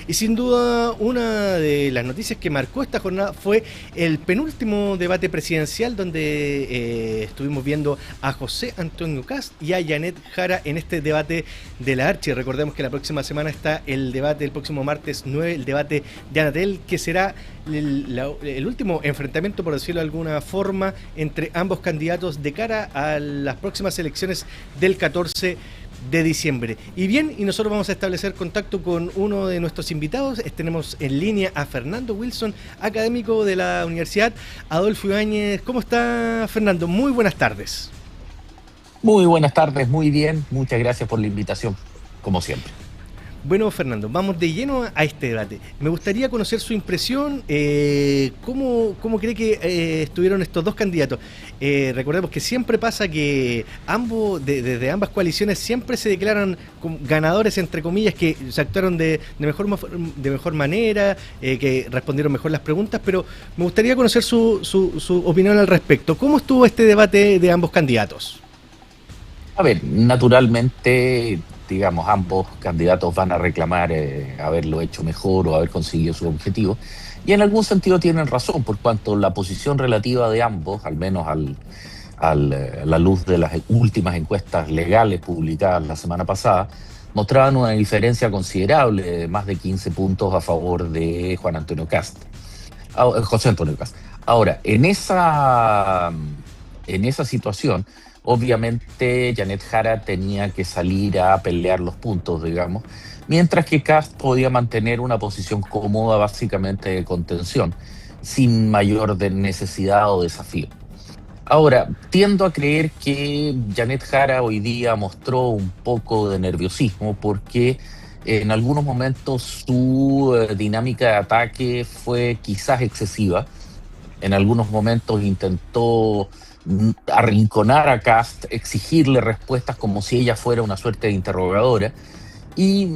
Y sin duda, una de las noticias que marcó esta jornada fue el penúltimo debate presidencial donde estuvimos viendo a José Antonio Kast y a Janet Jara en este debate de la Archi. Recordemos que la próxima semana está el debate, el próximo martes 9, el debate de Anatel, que será el último enfrentamiento, por decirlo de alguna forma, entre ambos candidatos de cara a las próximas elecciones del 14 de diciembre. Y bien, y nosotros vamos a establecer contacto con uno de nuestros invitados. Tenemos en línea a Fernando Wilson, académico de la Universidad Adolfo Ibáñez. ¿Cómo está, Fernando? Muy buenas tardes. Muy buenas tardes, muy bien. Muchas gracias por la invitación, como siempre. Bueno, Fernando, vamos de lleno a este debate. Me gustaría conocer su impresión, cómo cree que estuvieron estos dos candidatos. Recordemos que siempre pasa que desde ambas coaliciones siempre se declaran como ganadores, entre comillas, que se actuaron de mejor manera, que respondieron mejor las preguntas, pero me gustaría conocer su opinión al respecto. ¿Cómo estuvo este debate de ambos candidatos? A ver, naturalmente, digamos, ambos candidatos van a reclamar haberlo hecho mejor o haber conseguido su objetivo. Y en algún sentido tienen razón, por cuanto la posición relativa de ambos, al menos a la luz de las últimas encuestas legales publicadas la semana pasada, mostraban una diferencia considerable de más de 15 puntos a favor de José Antonio Kast. Ahora, en esa situación, obviamente Janet Jara tenía que salir a pelear los puntos, digamos, mientras que Kast podía mantener una posición cómoda, básicamente de contención, sin mayor necesidad o desafío. Ahora, tiendo a creer que Janet Jara hoy día mostró un poco de nerviosismo porque en algunos momentos su dinámica de ataque fue quizás excesiva. En algunos momentos intentó arrinconar a Kast, exigirle respuestas como si ella fuera una suerte de interrogadora, y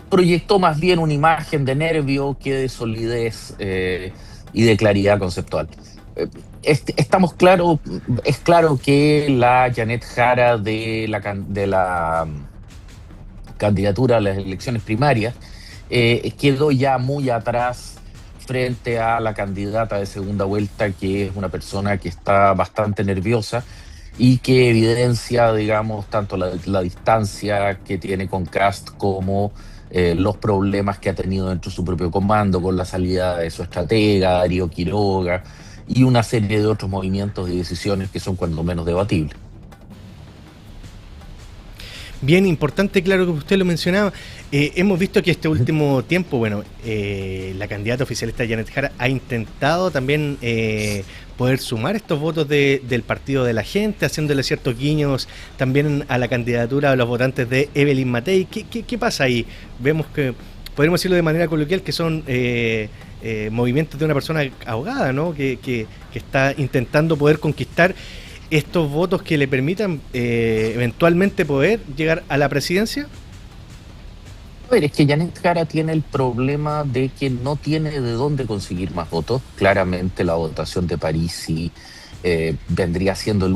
proyectó más bien una imagen de nervio que de solidez y de claridad conceptual. Es claro que la Janet Jara de la candidatura a las elecciones primarias quedó ya muy atrás frente a la candidata de segunda vuelta, que es una persona que está bastante nerviosa y que evidencia, digamos, tanto la distancia que tiene con Kast como los problemas que ha tenido dentro de su propio comando, con la salida de su estratega, Darío Quiroga, y una serie de otros movimientos y decisiones que son cuando menos debatibles. Bien importante, claro que usted lo mencionaba. Hemos visto que este último tiempo, bueno, la candidata oficialista Janet Jara ha intentado también poder sumar estos votos del partido de la gente, haciéndole ciertos guiños también a la candidatura de los votantes de Evelyn Matei. ¿Qué pasa ahí? Vemos que, podríamos decirlo de manera coloquial, que son movimientos de una persona ahogada, ¿no? Que está intentando poder conquistar estos votos que le permitan eventualmente poder llegar a la presidencia. A ver, es que Janet Jara tiene el problema de que no tiene de dónde conseguir más votos. Claramente la votación de Parisi vendría siendo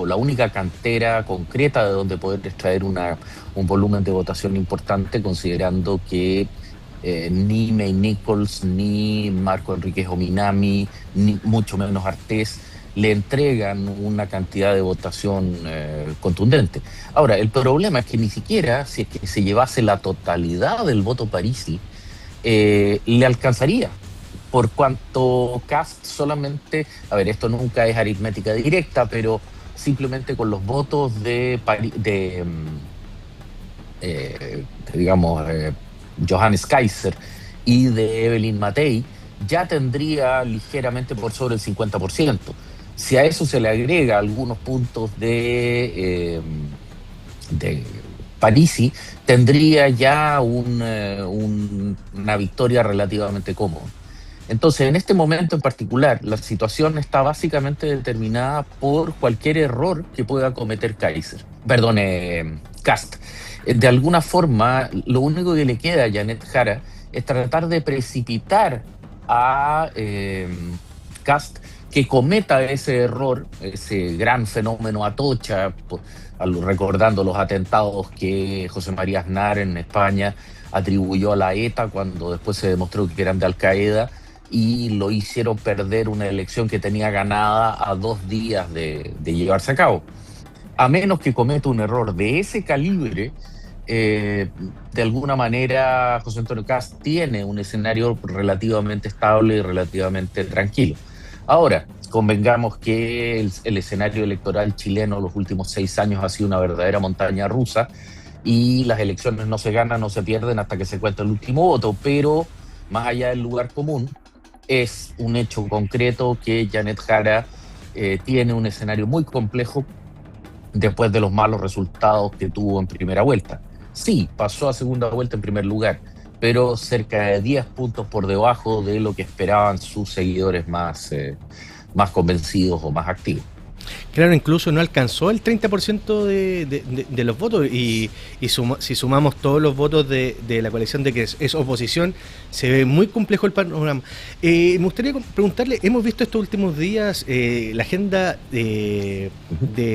la única cantera concreta de donde poder extraer un volumen de votación importante, considerando que ni May Nichols, ni Marco Enríquez Ominami, ni mucho menos Artés le entregan una cantidad de votación contundente. Ahora, el problema es que ni siquiera, si es que se llevase la totalidad del voto Parisi, le alcanzaría, por cuanto Kast solamente, a ver, esto nunca es aritmética directa, pero simplemente con los votos digamos, Johannes Kaiser y de Evelyn Matei, ya tendría ligeramente por sobre el 50%. Si a eso se le agrega algunos puntos de Parisi, tendría ya una victoria relativamente cómoda. Entonces, en este momento en particular, la situación está básicamente determinada por cualquier error que pueda cometer Kast. De alguna forma, lo único que le queda a Janet Jara es tratar de precipitar a Kast que cometa ese error, ese gran fenómeno Atocha, recordando los atentados que José María Aznar en España atribuyó a la ETA cuando después se demostró que eran de Al Qaeda, y lo hicieron perder una elección que tenía ganada a 2 días de llevarse a cabo. A menos que cometa un error de ese calibre, de alguna manera José Antonio Kast tiene un escenario relativamente estable y relativamente tranquilo. Ahora, convengamos que el escenario electoral chileno los últimos 6 años ha sido una verdadera montaña rusa, y las elecciones no se ganan, no se pierden hasta que se cuenta el último voto, pero más allá del lugar común, es un hecho concreto que Janet Jara tiene un escenario muy complejo después de los malos resultados que tuvo en primera vuelta. Sí, pasó a segunda vuelta en primer lugar, pero cerca de 10 puntos por debajo de lo que esperaban sus seguidores más convencidos o más activos. Claro, incluso no alcanzó el 30% de los votos si sumamos todos los votos de la coalición de que es oposición, se ve muy complejo el panorama. Me gustaría preguntarle, hemos visto estos últimos días la agenda de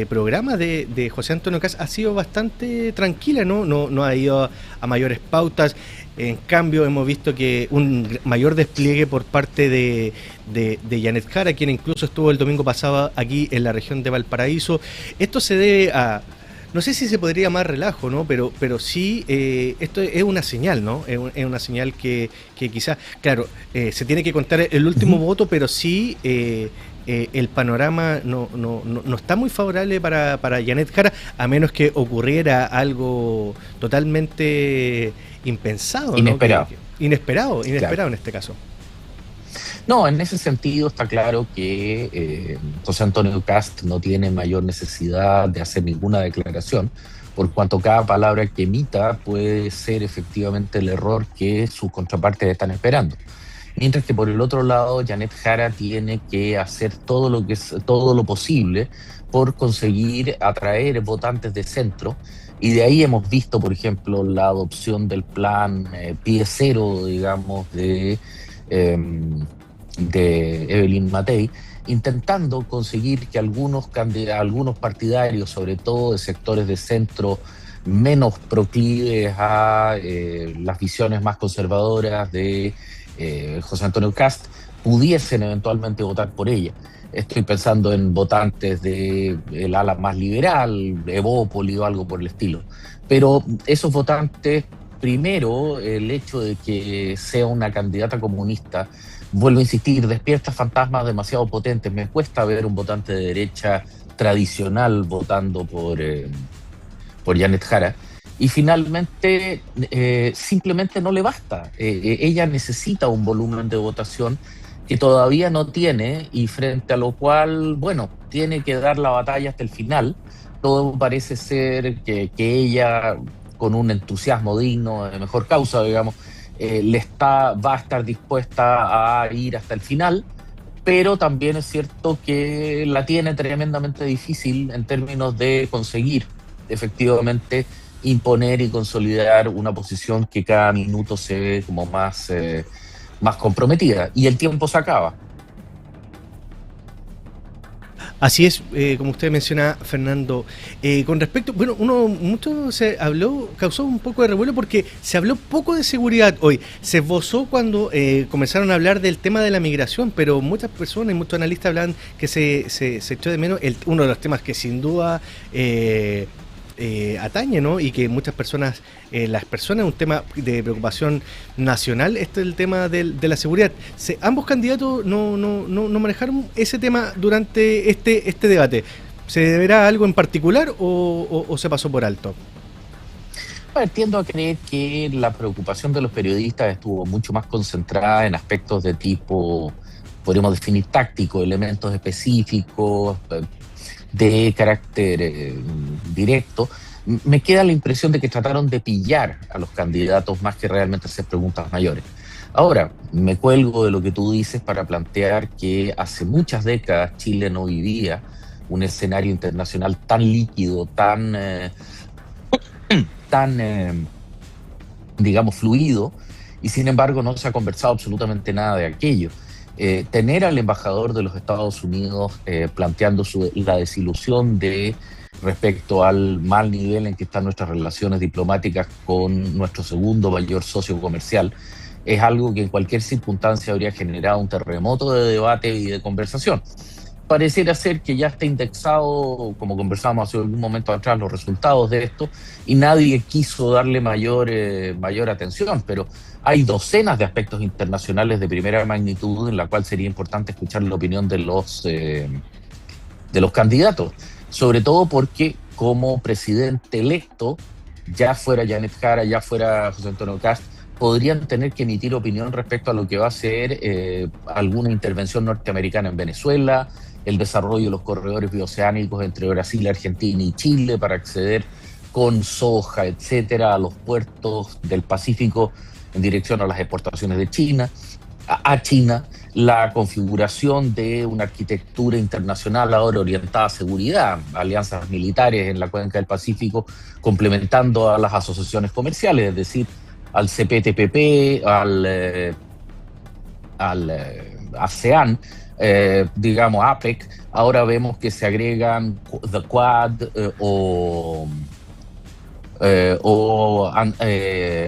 programa de José Antonio Kast ha sido bastante tranquila, ¿no? No ha ido a mayores pautas. En cambio, hemos visto que un mayor despliegue por parte de Janet Jara, quien incluso estuvo el domingo pasado aquí en la región de Valparaíso. Esto se debe a, no sé si se podría llamar relajo, ¿no? Pero sí, esto es una señal, ¿no? Es una señal que quizás, claro, se tiene que contar el último voto, pero sí el panorama no está muy favorable para Janet Jara, a menos que ocurriera algo totalmente impensado, inesperado. ¿no? Inesperado claro. En este caso. No, en ese sentido está claro que José Antonio Kast no tiene mayor necesidad de hacer ninguna declaración, por cuanto cada palabra que emita puede ser efectivamente el error que sus contrapartes están esperando. Mientras que por el otro lado, Janet Jara tiene que hacer todo lo posible por conseguir atraer votantes de centro, y de ahí hemos visto, por ejemplo, la adopción del plan pie cero, digamos, de Evelyn Matei, intentando conseguir que algunos partidarios, sobre todo de sectores de centro menos proclives a las visiones más conservadoras de José Antonio Kast, pudiesen eventualmente votar por ella. Estoy pensando en votantes del ala más liberal, Evópoli o algo por el estilo. Pero esos votantes, primero, el hecho de que sea una candidata comunista, vuelvo a insistir, despierta fantasmas demasiado potentes. Me cuesta ver un votante de derecha tradicional votando por Janet Jara. Y finalmente, simplemente no le basta. Ella necesita un volumen de votación que todavía no tiene, y frente a lo cual, bueno, tiene que dar la batalla hasta el final. Todo parece ser que ella, con un entusiasmo digno, de mejor causa, digamos, va a estar dispuesta a ir hasta el final, pero también es cierto que la tiene tremendamente difícil en términos de conseguir efectivamente imponer y consolidar una posición que cada minuto se ve como más comprometida, y el tiempo se acaba. Así es, como usted menciona, Fernando. Con respecto, bueno, mucho se habló, causó un poco de revuelo porque se habló poco de seguridad hoy. Se esbozó cuando comenzaron a hablar del tema de la migración, pero muchas personas y muchos analistas hablan que se echó de menos uno de los temas que sin duda atañe, ¿no? Y que muchas personas, las personas, un tema de preocupación nacional, este es el tema de la seguridad. Ambos candidatos no manejaron ese tema durante este debate. ¿Se deberá algo en particular o se pasó por alto? Tiendo a creer que la preocupación de los periodistas estuvo mucho más concentrada en aspectos de tipo, podríamos definir, táctico, elementos específicos, de carácter directo. Me queda la impresión de que trataron de pillar a los candidatos más que realmente hacer preguntas mayores. Ahora, me cuelgo de lo que tú dices para plantear que hace muchas décadas Chile no vivía un escenario internacional tan líquido, tan digamos, fluido, y sin embargo no se ha conversado absolutamente nada de aquello. Tener al embajador de los Estados Unidos planteando la desilusión de respecto al mal nivel en que están nuestras relaciones diplomáticas con nuestro segundo mayor socio comercial, es algo que en cualquier circunstancia habría generado un terremoto de debate y de conversación. Pareciera ser que ya está indexado, como conversamos hace algún momento atrás, los resultados de esto, y nadie quiso darle mayor atención, pero hay docenas de aspectos internacionales de primera magnitud en la cual sería importante escuchar la opinión de los candidatos, sobre todo porque como presidente electo, ya fuera Janet Jara, ya fuera José Antonio Kast, podrían tener que emitir opinión respecto a lo que va a ser alguna intervención norteamericana en Venezuela, el desarrollo de los corredores bioceánicos entre Brasil, Argentina y Chile para acceder con soja, etcétera, a los puertos del Pacífico en dirección a las exportaciones de China, a China, la configuración de una arquitectura internacional ahora orientada a seguridad, alianzas militares en la cuenca del Pacífico, complementando a las asociaciones comerciales, es decir, al CPTPP, al ASEAN, digamos APEC. Ahora vemos que se agregan The Quad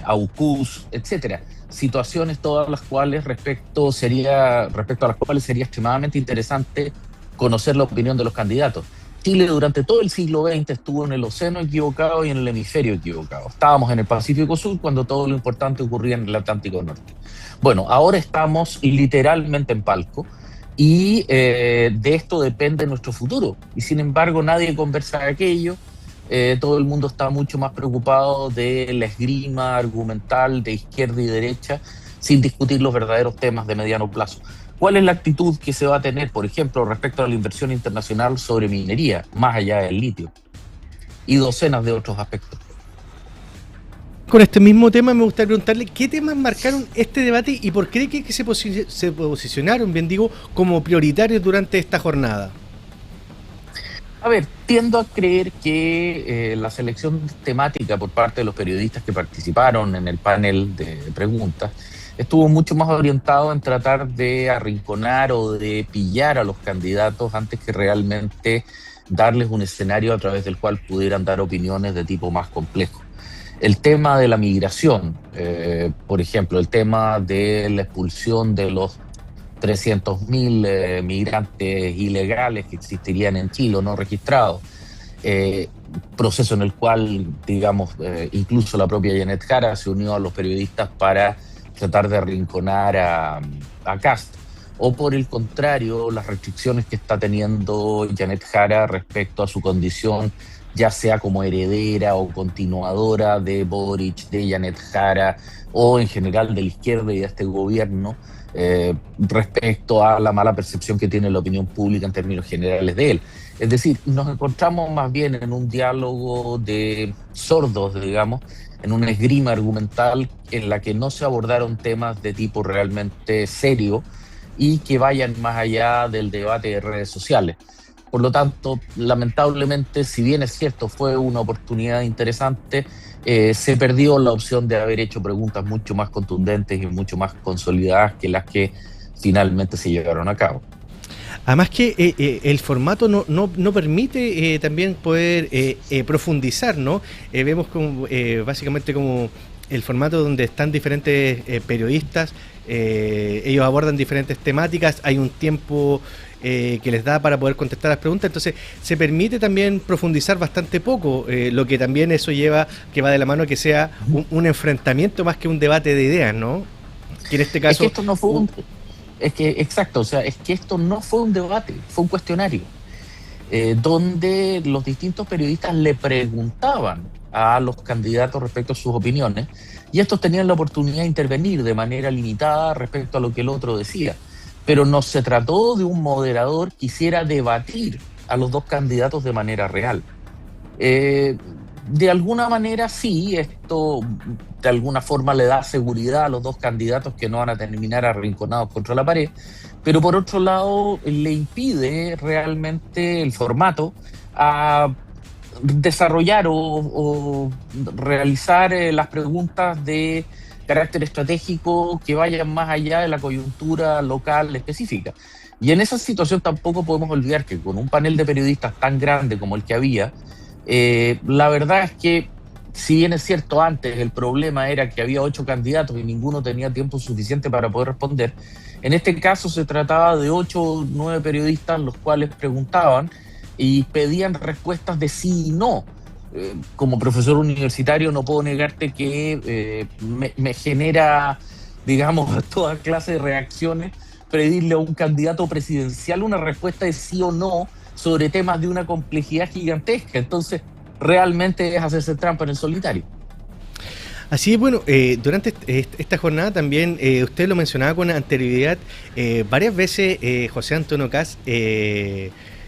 AUKUS, etcétera. Situaciones todas las cuales respecto a las cuales sería extremadamente interesante conocer la opinión de los candidatos. Chile durante todo el siglo XX estuvo en el océano equivocado y en el hemisferio equivocado. Estábamos en el Pacífico Sur cuando todo lo importante ocurría en el Atlántico Norte. Bueno, ahora estamos literalmente en palco y de esto depende nuestro futuro. Y sin embargo nadie conversa de aquello. Todo el mundo está mucho más preocupado de la esgrima argumental de izquierda y derecha sin discutir los verdaderos temas de mediano plazo. ¿Cuál es la actitud que se va a tener, por ejemplo, respecto a la inversión internacional sobre minería, más allá del litio? Y docenas de otros aspectos. Con este mismo tema me gustaría preguntarle qué temas marcaron este debate y por qué cree que se posicionaron, bien digo, como prioritarios durante esta jornada. A ver, tiendo a creer que la selección temática por parte de los periodistas que participaron en el panel de preguntas estuvo mucho más orientado en tratar de arrinconar o de pillar a los candidatos antes que realmente darles un escenario a través del cual pudieran dar opiniones de tipo más complejo. El tema de la migración, por ejemplo, el tema de la expulsión de los 300.000 migrantes ilegales que existirían en Chile o no registrados, proceso en el cual, digamos, incluso la propia Janet Jara se unió a los periodistas para tratar de arrinconar a Kast, o por el contrario, las restricciones que está teniendo Janet Jara respecto a su condición, ya sea como heredera o continuadora de Boric, de Janet Jara, o en general de la izquierda y de este gobierno, respecto a la mala percepción que tiene la opinión pública en términos generales de él. Es decir, nos encontramos más bien en un diálogo de sordos, digamos, en una esgrima argumental en la que no se abordaron temas de tipo realmente serio y que vayan más allá del debate de redes sociales. Por lo tanto, lamentablemente, si bien es cierto, fue una oportunidad interesante, se perdió la opción de haber hecho preguntas mucho más contundentes y mucho más consolidadas que las que finalmente se llevaron a cabo. Además que el formato no permite también poder profundizar, ¿no? Vemos como, básicamente como el formato donde están diferentes periodistas, ellos abordan diferentes temáticas, hay un tiempo que les da para poder contestar las preguntas, entonces se permite también profundizar bastante poco, lo que también eso lleva, que va de la mano que sea un enfrentamiento más que un debate de ideas, ¿no? Que en este caso... Es que esto no fue exacto, o sea, es que esto no fue un debate, fue un cuestionario, donde los distintos periodistas le preguntaban a los candidatos respecto a sus opiniones, y estos tenían la oportunidad de intervenir de manera limitada respecto a lo que el otro decía. Pero no se trató de un moderador que quisiera debatir a los dos candidatos de manera real. De alguna manera sí, esto de alguna forma le da seguridad a los dos candidatos que no van a terminar arrinconados contra la pared, pero por otro lado le impide realmente el formato a desarrollar o realizar las preguntas de carácter estratégico que vayan más allá de la coyuntura local específica. Y en esa situación tampoco podemos olvidar que con un panel de periodistas tan grande como el que había, La verdad es que, si bien es cierto, antes el problema era que había 8 candidatos y ninguno tenía tiempo suficiente para poder responder, en este caso se trataba de 8 o 9 periodistas los cuales preguntaban y pedían respuestas de sí y no. Como profesor universitario no puedo negarte que me genera, digamos, toda clase de reacciones pedirle a un candidato presidencial una respuesta de sí o no sobre temas de una complejidad gigantesca. Entonces, realmente es hacerse trampa en el solitario. Así es, bueno, durante esta jornada también, usted lo mencionaba con anterioridad, varias veces José Antonio Kast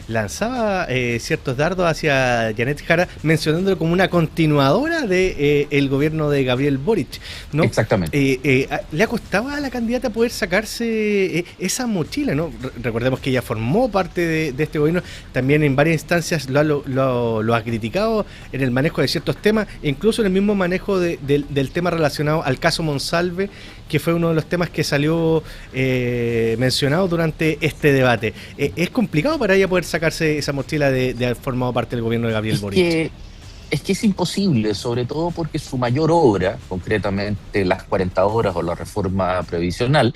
lanzaba ciertos dardos hacia Janet Jara, mencionándolo como una continuadora de el gobierno de Gabriel Boric, ¿no? Exactamente. ¿Le acostaba a la candidata poder sacarse esa mochila, ¿no? Recordemos que ella formó parte de este gobierno, también en varias instancias lo ha criticado en el manejo de ciertos temas, incluso en el mismo manejo del tema relacionado al caso Monsalve, que fue uno de los temas que salió mencionado durante este debate. ¿Es complicado para ella poder sacarse esa mochila de haber formado parte del gobierno de Gabriel Boric? Es que es imposible, sobre todo porque su mayor obra, concretamente las 40 horas o la reforma previsional,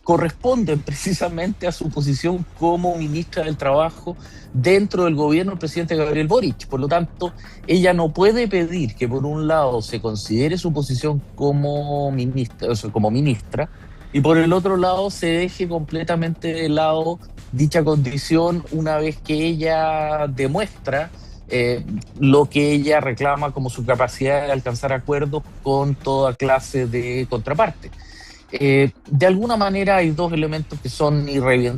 corresponden precisamente a su posición como ministra del Trabajo dentro del gobierno del presidente Gabriel Boric. Por lo tanto, ella no puede pedir que por un lado se considere su posición como ministra, o sea, y por el otro lado se deje completamente de lado dicha condición una vez que ella demuestra lo que ella reclama como su capacidad de alcanzar acuerdos con toda clase de contraparte. De alguna manera hay dos elementos que son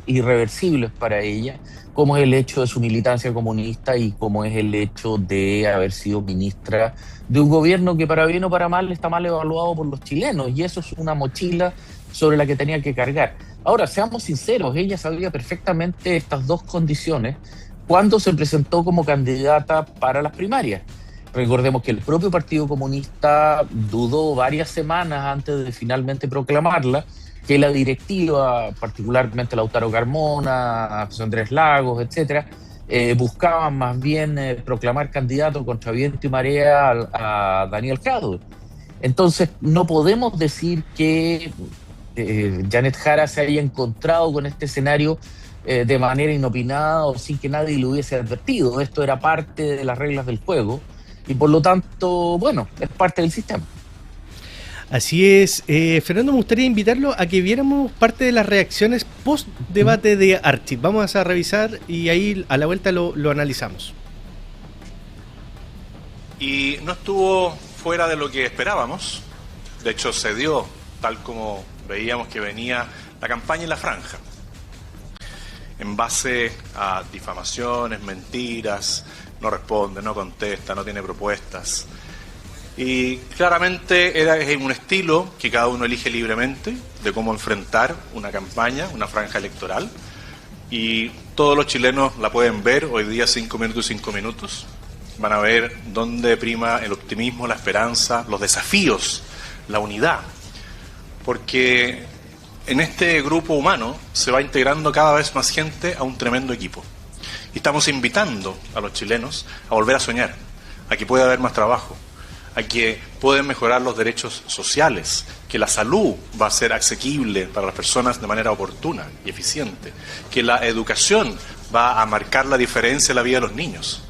irreversibles para ella, como es el hecho de su militancia comunista y como es el hecho de haber sido ministra de un gobierno que, para bien o para mal, está mal evaluado por los chilenos, y eso es una mochila sobre la que tenía que cargar. Ahora, seamos sinceros, ella sabía perfectamente estas dos condiciones cuando se presentó como candidata para las primarias. Recordemos que el propio Partido Comunista dudó varias semanas antes de finalmente proclamarla, que la directiva, particularmente Lautaro Carmona, José Andrés Lagos, etcétera, buscaban más bien proclamar candidato contra viento y marea a Daniel Jadwe. Entonces, no podemos decir que Janet Jara se haya encontrado con este escenario de manera inopinada o sin que nadie lo hubiese advertido. Esto era parte de las reglas del juego y por lo tanto, bueno, es parte del sistema. Así es. Fernando, me gustaría invitarlo a que viéramos parte de las reacciones post debate de Archie. Vamos a revisar y ahí a la vuelta lo analizamos. Y no estuvo fuera de lo que esperábamos. De hecho, se dio tal como veíamos que venía la campaña en la franja, en base a difamaciones, mentiras, no responde, no contesta, no tiene propuestas. Y claramente es un estilo que cada uno elige libremente de cómo enfrentar una campaña, una franja electoral, y todos los chilenos la pueden ver hoy día 5 minutos y 5 minutos. Van a ver dónde prima el optimismo, la esperanza, los desafíos, la unidad. Porque en este grupo humano se va integrando cada vez más gente a un tremendo equipo. Y estamos invitando a los chilenos a volver a soñar, a que pueda haber más trabajo, a que pueden mejorar los derechos sociales, que la salud va a ser asequible para las personas de manera oportuna y eficiente, que la educación va a marcar la diferencia en la vida de los niños.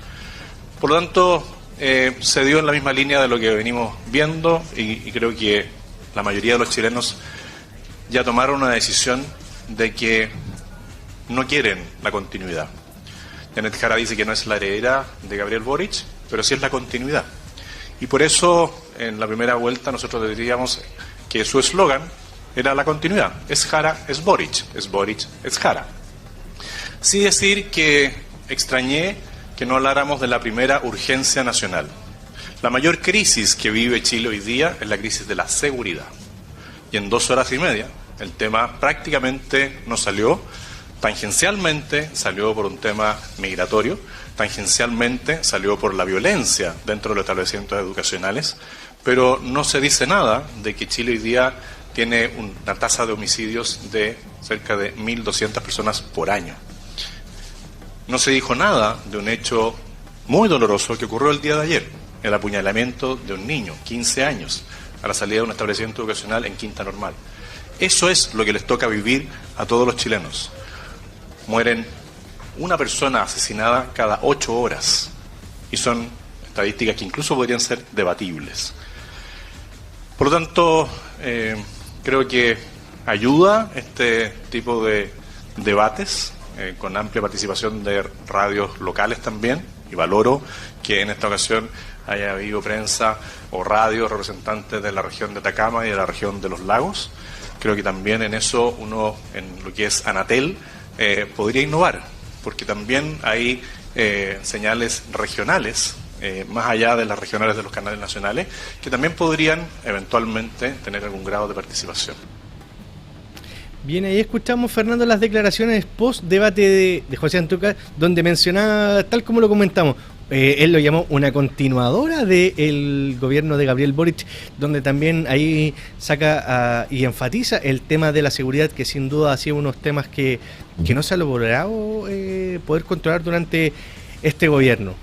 Por lo tanto, se dio en la misma línea de lo que venimos viendo y creo que la mayoría de los chilenos ya tomaron una decisión de que no quieren la continuidad. Janet Jara dice que no es la heredera de Gabriel Boric, pero sí es la continuidad. Y por eso, en la primera vuelta, nosotros diríamos que su eslogan era la continuidad. Es Jara, es Boric, es Jara. Sí decir que extrañé que no habláramos de la primera urgencia nacional. La mayor crisis que vive Chile hoy día es la crisis de la seguridad. Y en 2 horas y media, el tema prácticamente no salió. Tangencialmente salió por un tema migratorio, tangencialmente salió por la violencia dentro de los establecimientos educacionales, pero no se dice nada de que Chile hoy día tiene una tasa de homicidios de cerca de 1.200 personas por año. No se dijo nada de un hecho muy doloroso que ocurrió el día de ayer, el apuñalamiento de un niño, 15 años, a la salida de un establecimiento educacional en Quinta Normal. Eso es lo que les toca vivir a todos los chilenos. Mueren una persona asesinada cada 8 horas, y son estadísticas que incluso podrían ser debatibles. Por lo tanto, creo que ayuda este tipo de debates, con amplia participación de radios locales también, y valoro que en esta ocasión haya habido prensa o radios representantes de la región de Atacama y de la región de los lagos. Creo que también en eso uno, en lo que es Anatel, podría innovar, porque también hay señales regionales, más allá de las regionales de los canales nacionales, que también podrían eventualmente tener algún grado de participación. Bien, ahí escuchamos, Fernando, las declaraciones post-debate de José Antonio Kast, donde mencionaba, tal como lo comentamos, él lo llamó una continuadora del gobierno de Gabriel Boric, donde también ahí saca y enfatiza el tema de la seguridad, que sin duda ha sido unos temas que no se ha logrado poder controlar durante este gobierno.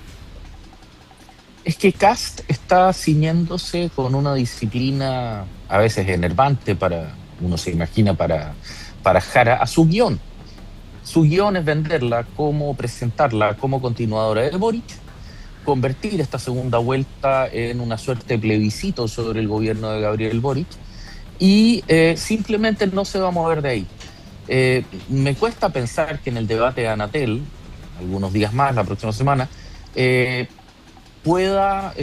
Es que Kast está ciñéndose con una disciplina a veces enervante uno se imagina para Jara, a su guión. Su guión es venderla como presentarla como continuadora de Boric, convertir esta segunda vuelta en una suerte de plebiscito sobre el gobierno de Gabriel Boric, y simplemente no se va a mover de ahí. Me cuesta pensar que en el debate de Anatel, algunos días más, la próxima semana, pueda,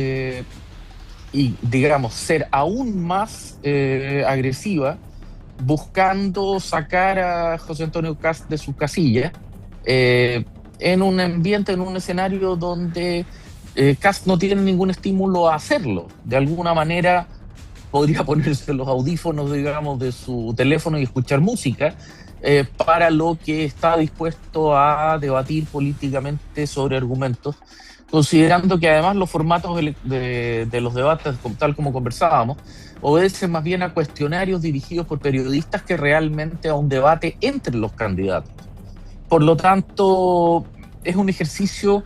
y digamos, ser aún más agresiva, buscando sacar a José Antonio Kast de su casilla, en un ambiente, en un escenario donde Kast no tiene ningún estímulo a hacerlo. De alguna manera podría ponerse los audífonos, digamos, de su teléfono y escuchar música, para lo que está dispuesto a debatir políticamente sobre argumentos, considerando que además los formatos de los debates, tal como conversábamos, obedecen más bien a cuestionarios dirigidos por periodistas que realmente a un debate entre los candidatos. Por lo tanto, es un ejercicio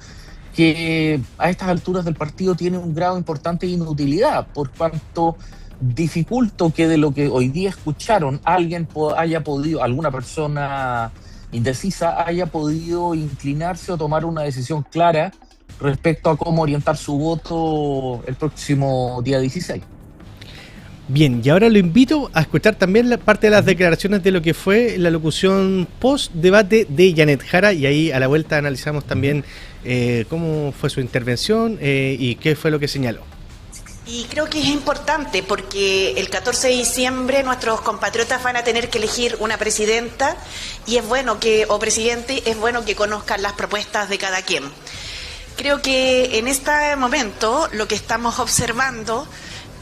que a estas alturas del partido tiene un grado importante de inutilidad, por cuanto dificulto que de lo que hoy día escucharon alguien haya podido, alguna persona indecisa haya podido inclinarse o tomar una decisión clara respecto a cómo orientar su voto el próximo día 16. Bien, y ahora lo invito a escuchar también la parte de las declaraciones de lo que fue la locución post-debate de Janet Jara, y ahí a la vuelta analizamos también cómo fue su intervención y qué fue lo que señaló. Y creo que es importante porque el 14 de diciembre nuestros compatriotas van a tener que elegir una presidenta, y es bueno o presidente, es bueno que conozcan las propuestas de cada quien. Creo que en este momento lo que estamos observando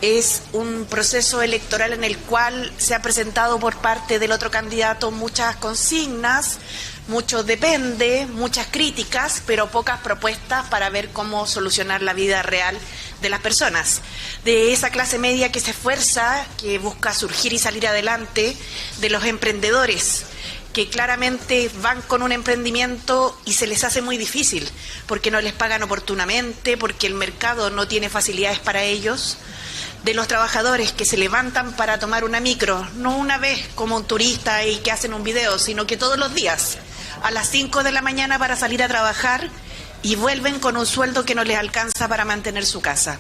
es un proceso electoral en el cual se ha presentado por parte del otro candidato muchas consignas, mucho depende, muchas críticas, pero pocas propuestas para ver cómo solucionar la vida real de las personas. De esa clase media que se esfuerza, que busca surgir y salir adelante, de los emprendedores, que claramente van con un emprendimiento y se les hace muy difícil, porque no les pagan oportunamente, porque el mercado no tiene facilidades para ellos, de los trabajadores que se levantan para tomar una micro, no una vez como un turista y que hacen un video, sino que todos los días, a las 5 de la mañana para salir a trabajar, y vuelven con un sueldo que no les alcanza para mantener su casa.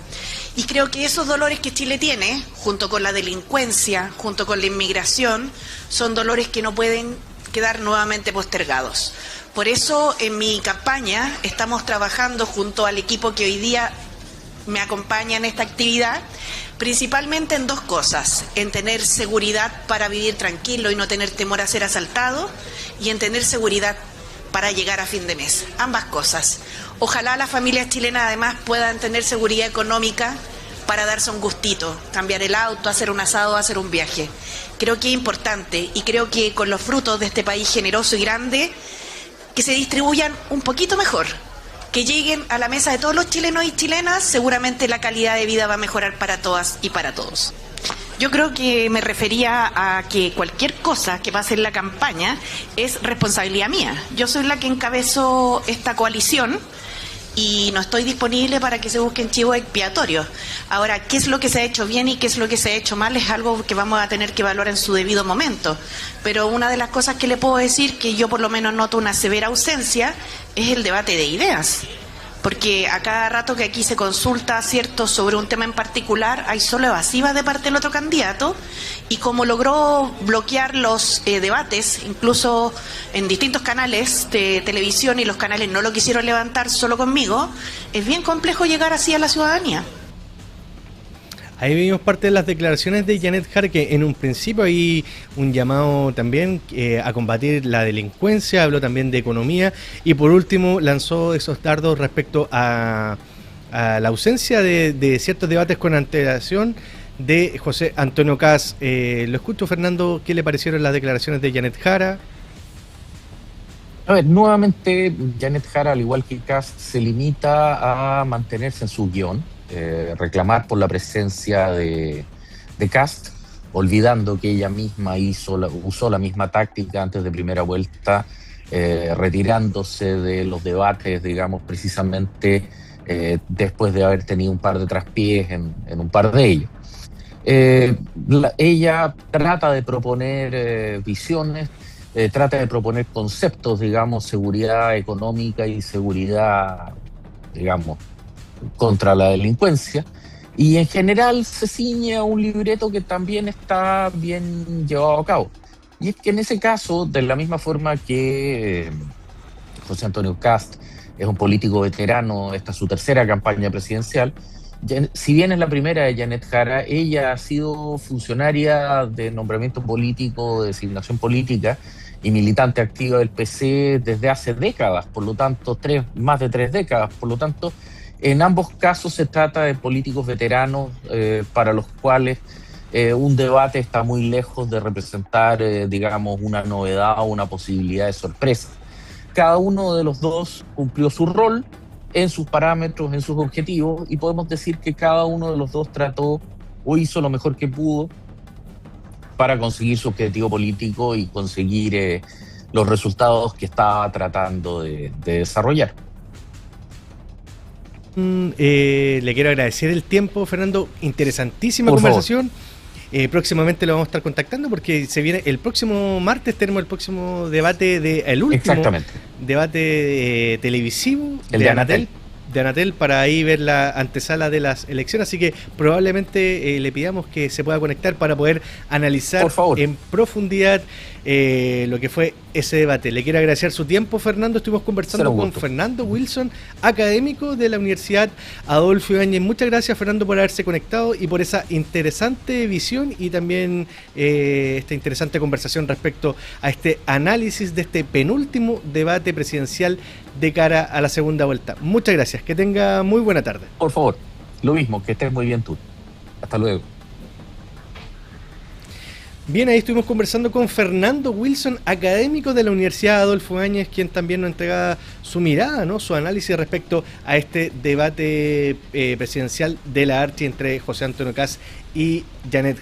Y creo que esos dolores que Chile tiene, junto con la delincuencia, junto con la inmigración, son dolores que no pueden quedar nuevamente postergados. Por eso en mi campaña estamos trabajando junto al equipo que hoy día me acompaña en esta actividad, principalmente en dos cosas: en tener seguridad para vivir tranquilo y no tener temor a ser asaltado, y en tener seguridad para llegar a fin de mes. Ambas cosas. Ojalá las familias chilenas además puedan tener seguridad económica para darse un gustito, cambiar el auto, hacer un asado, hacer un viaje. Creo que es importante, y creo que con los frutos de este país generoso y grande, que se distribuyan un poquito mejor, que lleguen a la mesa de todos los chilenos y chilenas, seguramente la calidad de vida va a mejorar para todas y para todos. Yo creo que me refería a que cualquier cosa que pase en la campaña es responsabilidad mía. Yo soy la que encabezo esta coalición y no estoy disponible para que se busquen chivos expiatorios. Ahora, ¿qué es lo que se ha hecho bien y qué es lo que se ha hecho mal? Es algo que vamos a tener que evaluar en su debido momento. Pero una de las cosas que le puedo decir, que yo por lo menos noto una severa ausencia, es el debate de ideas. Porque a cada rato que aquí se consulta, ¿cierto?, sobre un tema en particular, hay solo evasivas de parte del otro candidato, y como logró bloquear los debates, incluso en distintos canales de televisión, y los canales no lo quisieron levantar solo conmigo, es bien complejo llegar así a la ciudadanía. Ahí vimos parte de las declaraciones de Janet Jara, que en un principio hay un llamado también a combatir la delincuencia, habló también de economía y por último lanzó esos dardos respecto a la ausencia de ciertos debates con antelación de José Antonio Kast. Lo escucho, Fernando, ¿qué le parecieron las declaraciones de Janet Jara? A ver, nuevamente Janet Jara, al igual que Kast, se limita a mantenerse en su guión, reclamar por la presencia de Kast, olvidando que ella misma usó la misma táctica antes de primera vuelta, retirándose de los debates, digamos, precisamente después de haber tenido un par de traspiés en un par de ellos. Ella trata de proponer visiones, trata de proponer conceptos, digamos, seguridad económica y seguridad, digamos, contra la delincuencia, y en general se ciñe a un libreto que también está bien llevado a cabo. Y es que en ese caso, de la misma forma que José Antonio Kast es un político veterano, esta es su tercera campaña presidencial, si bien es la primera de Janet Jara, ella ha sido funcionaria de nombramiento político, de designación política y militante activa del PC desde hace décadas, por lo tanto, más de 3 décadas, por lo tanto, en ambos casos se trata de políticos veteranos para los cuales un debate está muy lejos de representar, digamos, una novedad o una posibilidad de sorpresa. Cada uno de los dos cumplió su rol en sus parámetros, en sus objetivos, y podemos decir que cada uno de los dos trató o hizo lo mejor que pudo para conseguir su objetivo político y conseguir los resultados que estaba tratando de desarrollar. Le quiero agradecer el tiempo, Fernando. Interesantísima Por conversación. Próximamente lo vamos a estar contactando porque se viene el próximo martes, tenemos el próximo debate, el último debate televisivo de Anatel, para ahí ver la antesala de las elecciones, así que probablemente le pidamos que se pueda conectar para poder analizar en profundidad lo que fue ese debate. Le quiero agradecer su tiempo, Fernando. Estuvimos conversando con Fernando Wilson, académico de la Universidad Adolfo Ibáñez. Muchas gracias, Fernando, por haberse conectado y por esa interesante visión y también esta interesante conversación respecto a este análisis de este penúltimo debate presidencial de cara a la segunda vuelta. Muchas gracias, que tenga muy buena tarde. Por favor, lo mismo, que estés muy bien tú. Hasta luego. Bien, ahí estuvimos conversando con Fernando Wilson, académico de la Universidad Adolfo Ibáñez, quien también nos entrega su mirada, ¿no?, su análisis respecto a este debate presidencial de la Archi entre José Antonio Kast y Janet